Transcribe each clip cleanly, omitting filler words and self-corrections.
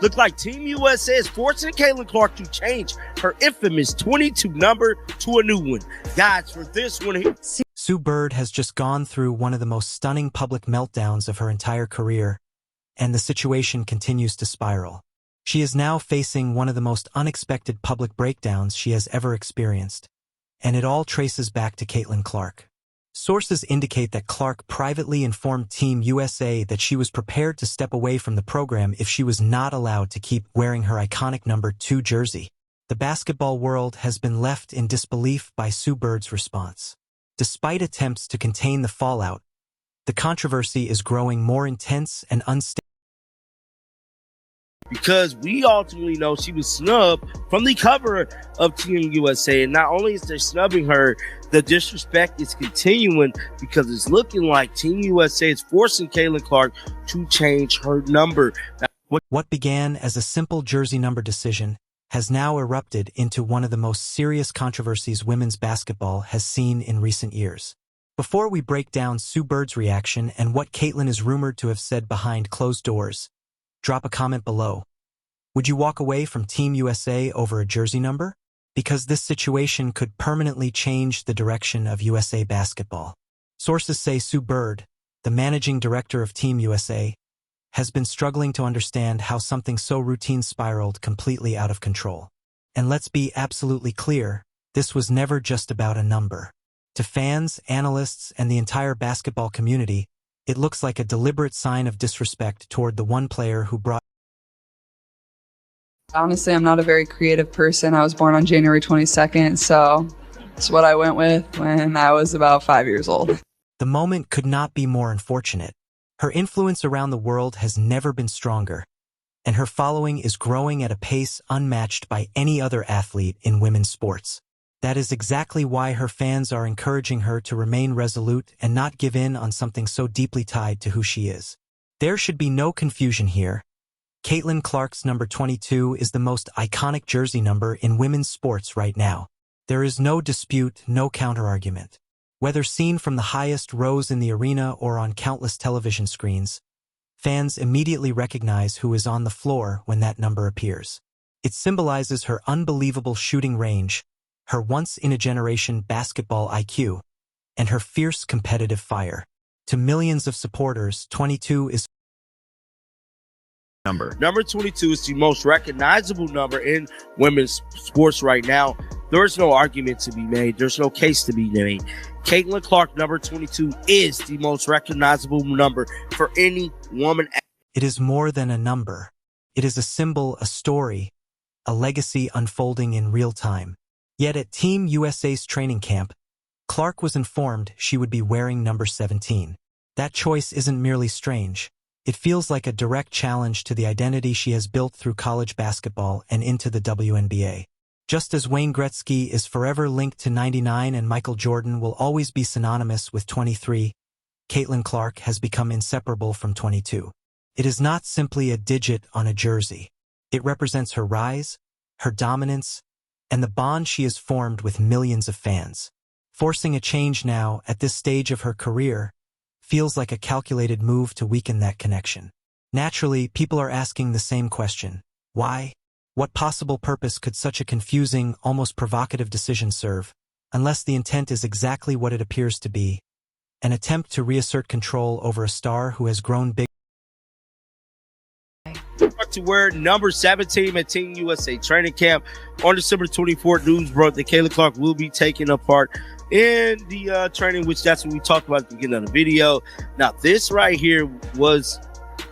Look like Team USA is forcing Caitlin Clark to change her infamous 22 number to a new one. Guys, for this one here. Sue Bird has just gone through one of the most stunning public meltdowns of her entire career, and the situation continues to spiral. She is now facing one of the most unexpected public breakdowns she has ever experienced, and it all traces back to Caitlin Clark. Sources indicate that Clark privately informed Team USA that she was prepared to step away from the program if she was not allowed to keep wearing her iconic number 2 jersey. The basketball world has been left in disbelief by Sue Bird's response. Despite attempts to contain the fallout, the controversy is growing more intense and unstable. Because we ultimately know she was snubbed from the cover of Team USA. And not only is they snubbing her, the disrespect is continuing because it's looking like Team USA is forcing Caitlin Clark to change her number. What began as a simple jersey number decision has now erupted into one of the most serious controversies women's basketball has seen in recent years. Before we break down Sue Bird's reaction and what Caitlin is rumored to have said behind closed doors, drop a comment below. Would you walk away from Team USA over a jersey number? Because this situation could permanently change the direction of USA basketball. Sources say Sue Bird, the managing director of Team USA, has been struggling to understand how something so routine spiraled completely out of control. And let's be absolutely clear, this was never just about a number. To fans, analysts, and the entire basketball community, it looks like a deliberate sign of disrespect toward the one player who brought. Honestly, I'm not a very creative person. I was born on January 22nd, so it's what I went with when I was about 5 years old. The moment could not be more unfortunate. Her influence around the world has never been stronger, and her following is growing at a pace unmatched by any other athlete in women's sports. That is exactly why her fans are encouraging her to remain resolute and not give in on something so deeply tied to who she is. There should be no confusion here. Caitlin Clark's number 22 is the most iconic jersey number in women's sports right now. There is no dispute, no counterargument. Whether seen from the highest rows in the arena or on countless television screens, fans immediately recognize who is on the floor when that number appears. It symbolizes her unbelievable shooting range, her once-in-a-generation basketball IQ, and her fierce competitive fire. To millions of supporters, 22 is Number 22 is the most recognizable number in women's sports right now. There's no argument to be made. There's no case to be made. Caitlin Clark, number 22, is the most recognizable number for any woman. It is more than a number. It is a symbol, a story, a legacy unfolding in real time. Yet at Team USA's training camp, Clark was informed she would be wearing number 17. That choice isn't merely strange. It feels like a direct challenge to the identity she has built through college basketball and into the WNBA. Just as Wayne Gretzky is forever linked to 99 and Michael Jordan will always be synonymous with 23, Caitlin Clark has become inseparable from 22. It is not simply a digit on a jersey. It represents her rise, her dominance, and the bond she has formed with millions of fans. Forcing a change now, at this stage of her career, feels like a calculated move to weaken that connection. Naturally, people are asking the same question. Why? What possible purpose could such a confusing, almost provocative decision serve, unless the intent is exactly what it appears to be, an attempt to reassert control over a star who has grown big. To wear number 17 at Team USA training camp on December 24th, news broke that Caitlin Clark will be taking a part in the training, which that's what we talked about at the beginning of the video. Now, this right here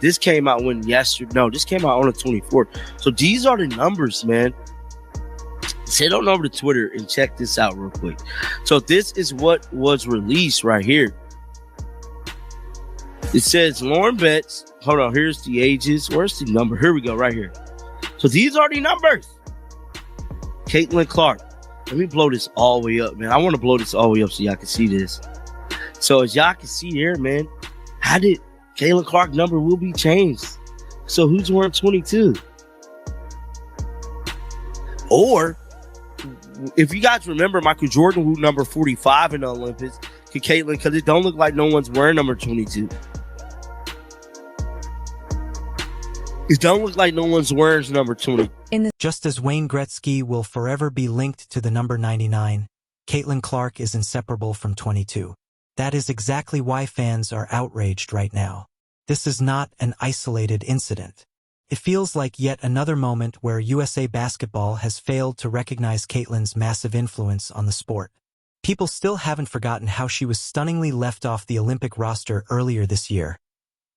this came out this came out on the 24th. So these are the numbers, man. Head on over to Twitter and check this out real quick. So this is what was released right here. It says Lauren Betts. Hold on, here's the ages. Where's the number? Here we go, right here. So these are the numbers. Caitlin Clark. Let me blow this all the way up, man. I want to blow this all the way up so y'all can see this. So as y'all can see here, man, how did Caitlin Clark number will be changed? So who's wearing 22? Or if you guys remember Michael Jordan, who number 45 in the Olympics, could Caitlin, because it don't look like no one's wearing number 22. It don't look like no one's wearing number 20. Just as Wayne Gretzky will forever be linked to the number 99, Caitlin Clark is inseparable from 22. That is exactly why fans are outraged right now. This is not an isolated incident. It feels like yet another moment where USA Basketball has failed to recognize Caitlin's massive influence on the sport. People still haven't forgotten how she was stunningly left off the Olympic roster earlier this year,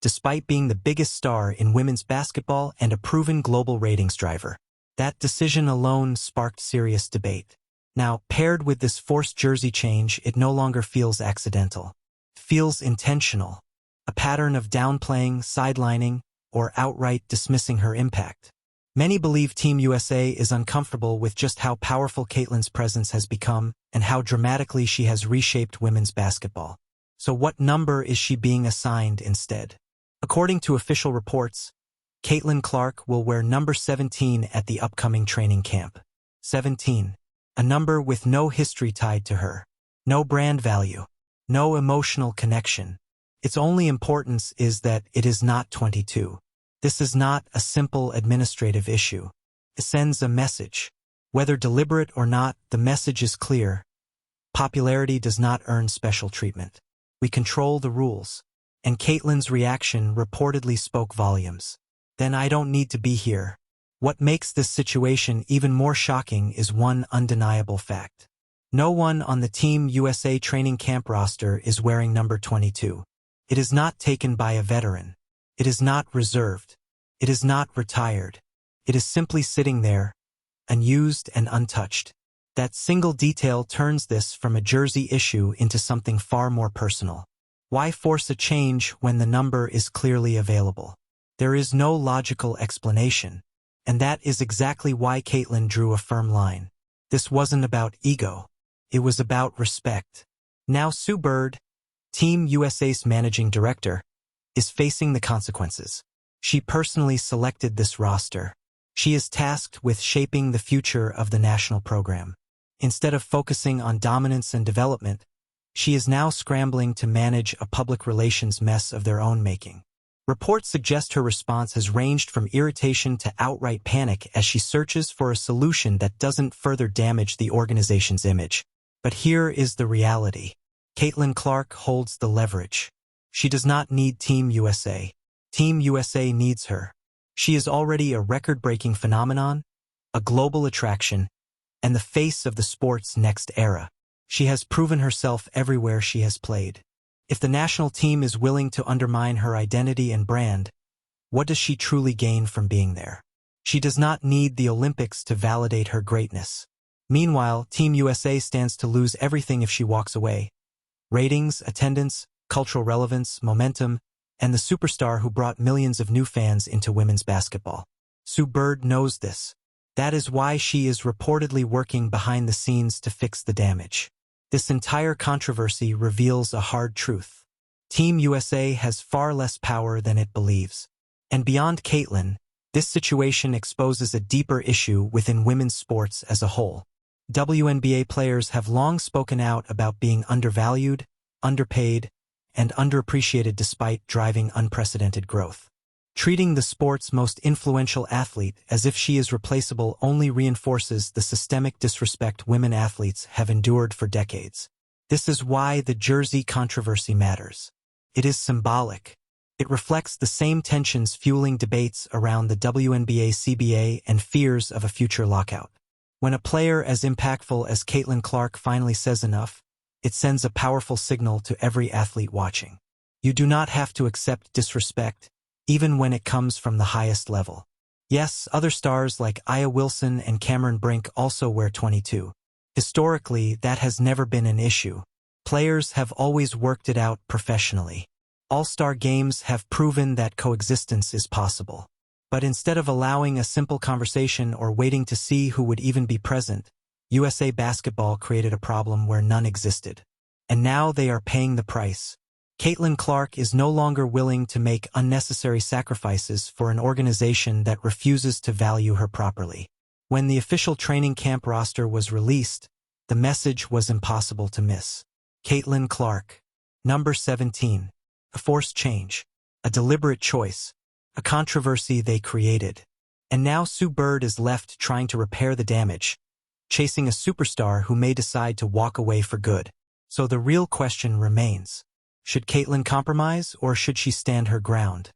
despite being the biggest star in women's basketball and a proven global ratings driver. That decision alone sparked serious debate. Now, paired with this forced jersey change, it no longer feels accidental. It feels intentional, a pattern of downplaying, sidelining, or outright dismissing her impact. Many believe Team USA is uncomfortable with just how powerful Caitlin's presence has become and how dramatically she has reshaped women's basketball. So what number is she being assigned instead? According to official reports, Caitlin Clark will wear number 17 at the upcoming training camp. 17. A number with no history tied to her. No brand value. No emotional connection. Its only importance is that it is not 22. This is not a simple administrative issue. It sends a message. Whether deliberate or not, the message is clear. Popularity does not earn special treatment. We control the rules. And Caitlin's reaction reportedly spoke volumes. Then I don't need to be here. What makes this situation even more shocking is one undeniable fact. No one on the Team USA training camp roster is wearing number 22. It is not taken by a veteran. It is not reserved. It is not retired. It is simply sitting there, unused and untouched. That single detail turns this from a jersey issue into something far more personal. Why force a change when the number is clearly available? There is no logical explanation. And that is exactly why Caitlin drew a firm line. This wasn't about ego. It was about respect. Now Sue Bird, Team USA's managing director, is facing the consequences. She personally selected this roster. She is tasked with shaping the future of the national program. Instead of focusing on dominance and development, she is now scrambling to manage a public relations mess of their own making. Reports suggest her response has ranged from irritation to outright panic as she searches for a solution that doesn't further damage the organization's image. But here is the reality. Caitlin Clark holds the leverage. She does not need Team USA. Team USA needs her. She is already a record-breaking phenomenon, a global attraction, and the face of the sport's next era. She has proven herself everywhere she has played. If the national team is willing to undermine her identity and brand, what does she truly gain from being there? She does not need the Olympics to validate her greatness. Meanwhile, Team USA stands to lose everything if she walks away. Ratings, attendance, cultural relevance, momentum, and the superstar who brought millions of new fans into women's basketball. Sue Bird knows this. That is why she is reportedly working behind the scenes to fix the damage. This entire controversy reveals a hard truth. Team USA has far less power than it believes. And beyond Caitlin, this situation exposes a deeper issue within women's sports as a whole. WNBA players have long spoken out about being undervalued, underpaid, and underappreciated despite driving unprecedented growth. Treating the sport's most influential athlete as if she is replaceable only reinforces the systemic disrespect women athletes have endured for decades. This is why the jersey controversy matters. It is symbolic. It reflects the same tensions fueling debates around the WNBA CBA and fears of a future lockout. When a player as impactful as Caitlin Clark finally says enough, it sends a powerful signal to every athlete watching. You do not have to accept disrespect, even when it comes from the highest level. Yes, other stars like Aya Wilson and Cameron Brink also wear 22. Historically, that has never been an issue. Players have always worked it out professionally. All-star games have proven that coexistence is possible. But instead of allowing a simple conversation or waiting to see who would even be present, USA Basketball created a problem where none existed. And now they are paying the price. Caitlin Clark is no longer willing to make unnecessary sacrifices for an organization that refuses to value her properly. When the official training camp roster was released, the message was impossible to miss. Caitlin Clark, number 17. A forced change. A deliberate choice. a controversy they created. And now Sue Bird is left trying to repair the damage, chasing a superstar who may decide to walk away for good. So the real question remains, should Caitlyn compromise or should she stand her ground?